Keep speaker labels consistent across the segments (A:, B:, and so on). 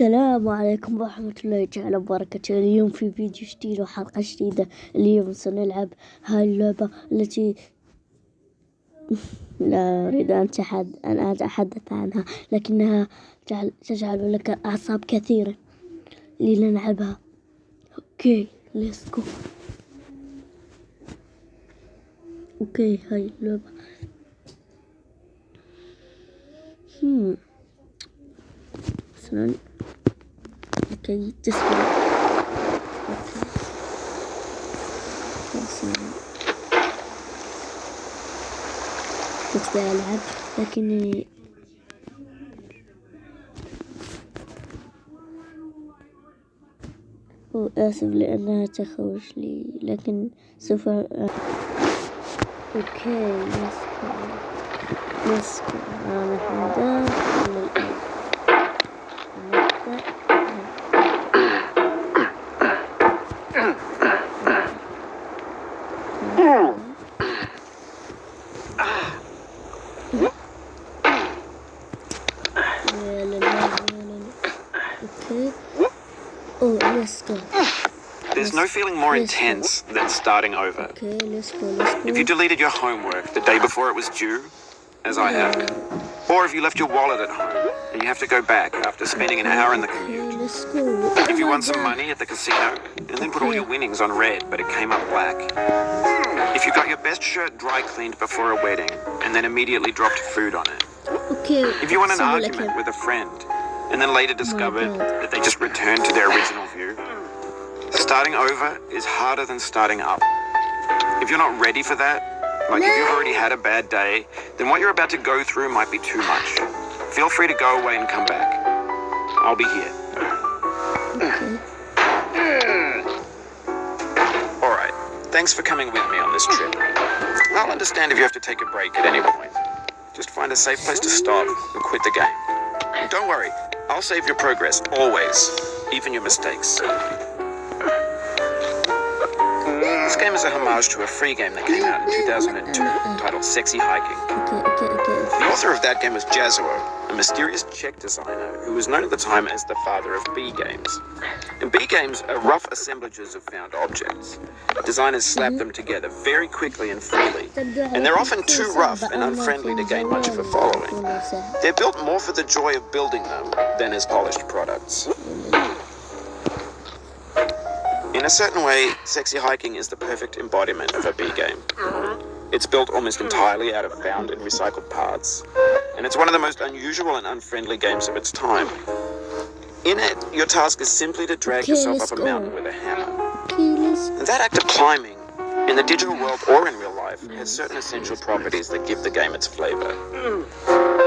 A: السلام عليكم ورحمة الله تعالى وبركاته. اليوم في فيديو جديد وحلقة جديدة. اليوم سنلعب هاي اللعبة التي لا أريد أن أتحدث عنها، لكنها تجعل لك أعصاب كثيرة لنلعبها. أوكي ليتس جو. أوكي هاي اللعبة مثلا لكي تسمع. كنت ألعب لكني آسف لأنها تخرج لي، لكن سوف أوكي نسكن نحن داخل الآن.
B: There's no feeling more intense than starting over.
A: Okay, let's go.
B: If you deleted your homework the day before it was due, as I have, or if you left your wallet at home and you have to go back after spending an hour in the commute.
A: Let's go.
B: If you won some money at the casino and then put all your winnings on red but it came up black. If you got your best shirt dry cleaned before a wedding and then immediately dropped food on it.
A: Okay.
B: If you won an argument with a friend and then later discovered that they just returned to their original view. Starting over is harder than starting up. If you're not ready for that, like if you've already had a bad day, then what you're about to go through might be too much. Feel free to go away and come back. I'll be here. Alright, thanks for coming with me on this trip. I'll understand if you have to take a break at any point. Just find a safe place to stop and quit the game. And don't worry, I'll save your progress, always, even your mistakes. This game is a homage to a free game that came out in 2002 titled Sexy Hiking. The author of that game was Jazzuo, a mysterious Czech designer who was known at the time as the father of B games. And B games are rough assemblages of found objects. Designers slap them together very quickly and freely, and they're often too rough and unfriendly to gain much of a following. They're built more for the joy of building them than as polished products. In a certain way, Sexy Hiking is the perfect embodiment of a B game. It's built almost entirely out of found and recycled parts, and it's one of the most unusual and unfriendly games of its time. In it, your task is simply to drag yourself up a mountain with a hammer. And that act of climbing, in the digital world or in real life, has certain essential properties that give the game its flavor.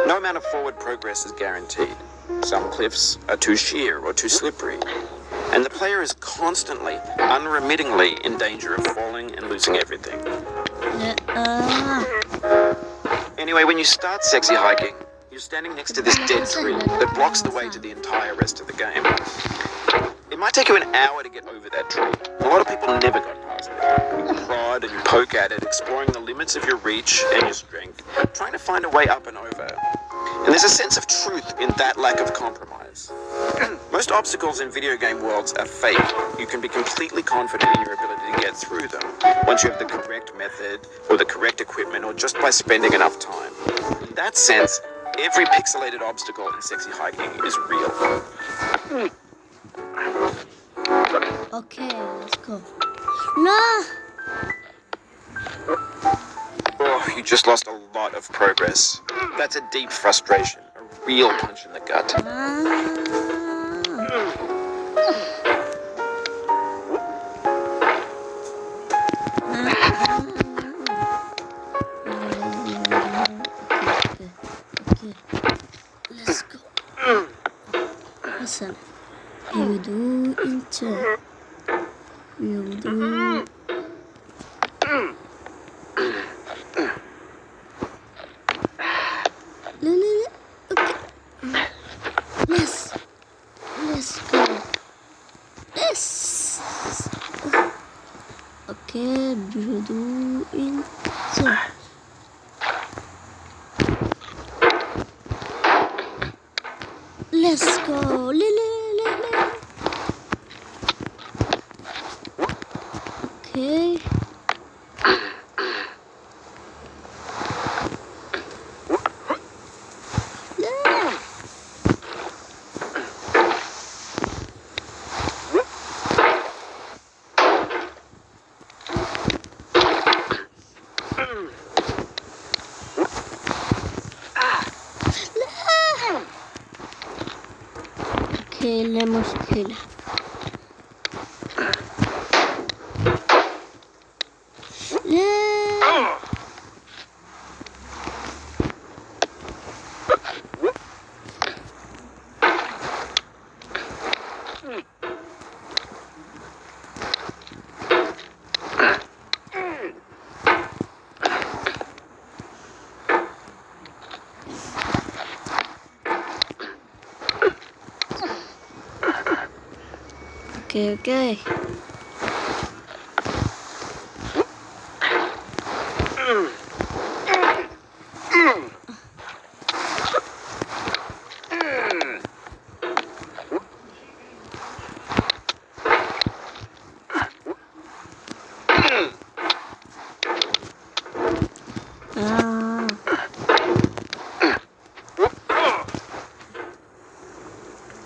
B: No amount of forward progress is guaranteed. Some cliffs are too sheer or too slippery. And the player is constantly, unremittingly in danger of falling and losing everything. Anyway, when you start Sexy Hiking, you're standing next to this dead tree that blocks the way to the entire rest of the game. It might take you an hour to get over that tree. A lot of people never got past it. You prod and you poke at it, exploring the limits of your reach and your strength, trying to find a way up and over. And there's a sense of truth in that lack of compromise. Most obstacles in video game worlds are fake. You can be completely confident in your ability to get through them once you have the correct method or the correct equipment or just by spending enough time. In that sense, every pixelated obstacle in Sexy Hiking is real.
A: Okay, let's go. No!
B: Oh, you just lost a lot of progress. That's a deep frustration, a real punch in the gut.
A: Let's go. Listen, يبدو انت يبدو لا اوكي let's go اوكي بهدوء انت Let's go, Lily. اوكي لا مشكلة. لا اوكي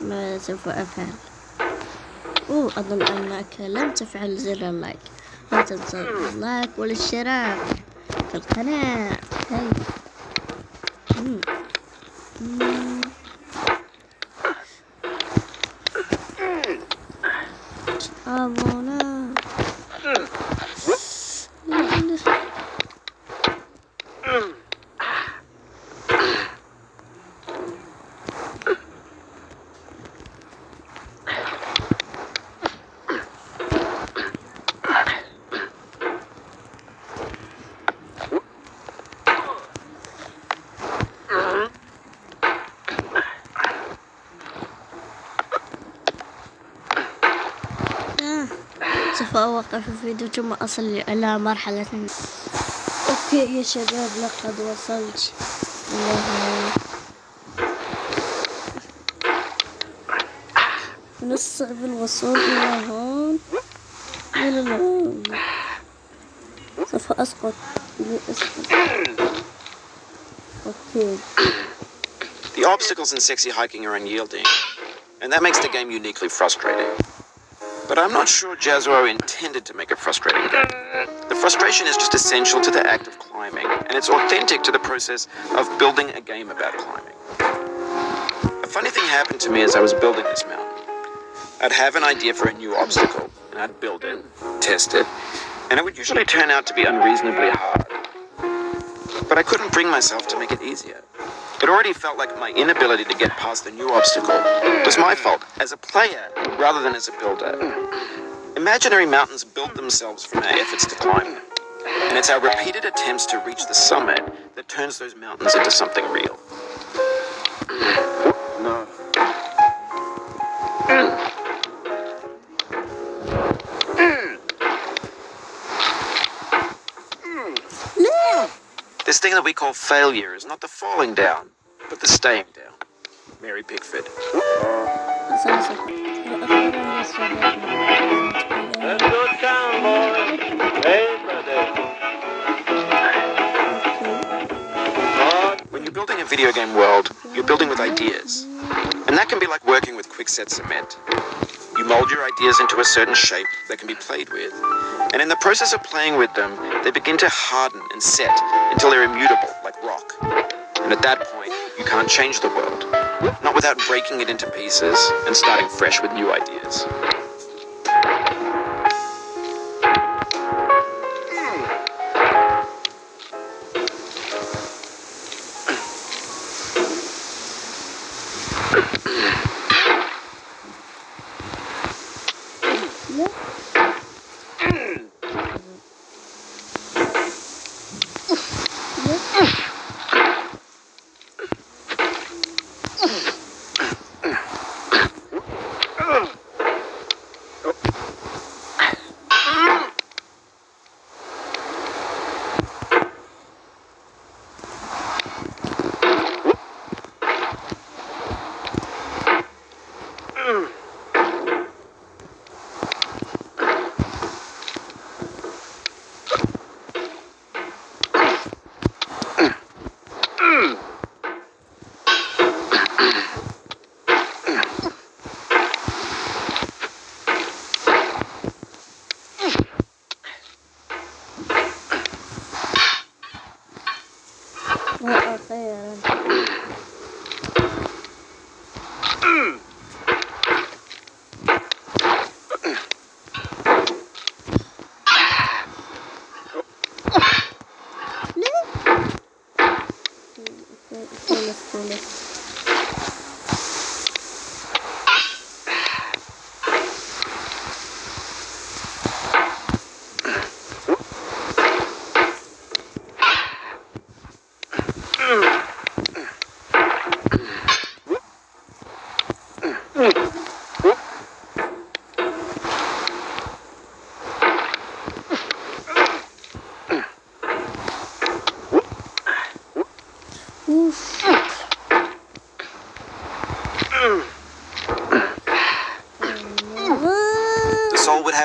A: ماذا سوف أفعل؟ أظن أنك لم تفعل زر اللايك. لا تنسى اللايك والاشتراك في القناة. هاي أبونا سوف أوقف الفيديو ثم أصل إلى مرحلة. أوكي يا شباب لقد وصلت إلى هنا. من الصعب الوصول إلى هون. لا سوف أسقط. أوكي.
B: The obstacles in sexy hiking are unyielding, and that makes the game uniquely frustrating. But I'm not sure Jazzuo intended to make a frustrating game. The frustration is just essential to the act of climbing, and it's authentic to the process of building a game about climbing. A funny thing happened to me as I was building this mountain. I'd have an idea for a new obstacle, and I'd build it, test it, and it would usually turn out to be unreasonably hard. But I couldn't bring myself to make it easier. It already felt like my inability to get past the new obstacle was my fault as a player rather than as a builder. Imaginary mountains build themselves from our efforts to climb them, and it's our repeated attempts to reach the summit that turns those mountains into something real. No. This thing that we call failure is not the falling down, but the staying down. Mary Pickford. When you're building a video game world, you're building with ideas. And that can be like working with quickset cement. You mold your ideas into a certain shape that can be played with. And in the process of playing with them, they begin to harden and set until they're immutable, like rock. And at that point, you can't change the world. Not without breaking it into pieces and starting fresh with new ideas.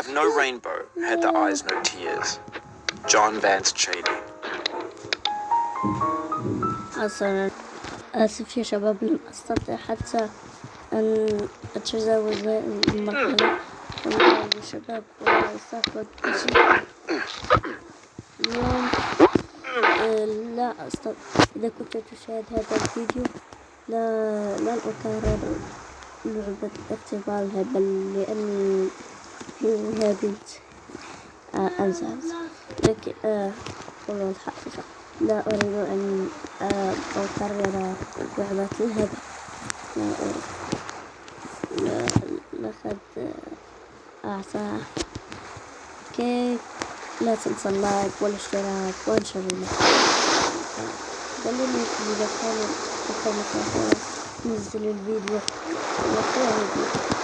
B: have no rainbow, had the eyes no tears. John Vance Cheney.
A: أصلا آسف يا شباب، لم أستطع حتى أن أتجاوز هذه المرحلة. والله يا شباب والله صعبة جدا اليوم. لا أستطيع. إذا كنت تشاهد هذا الفيديو لن أكرر لعبة اختبار الهبل، لأني هذه أنسى. لكن والله الحقيقة لا أريد أن أكرر لعبة الهبل. لقد أعطى كيك. لا تنسى اللايك والاشتراك وانشر المحتوى. خليني إذا كان نزل الفيديو وفيه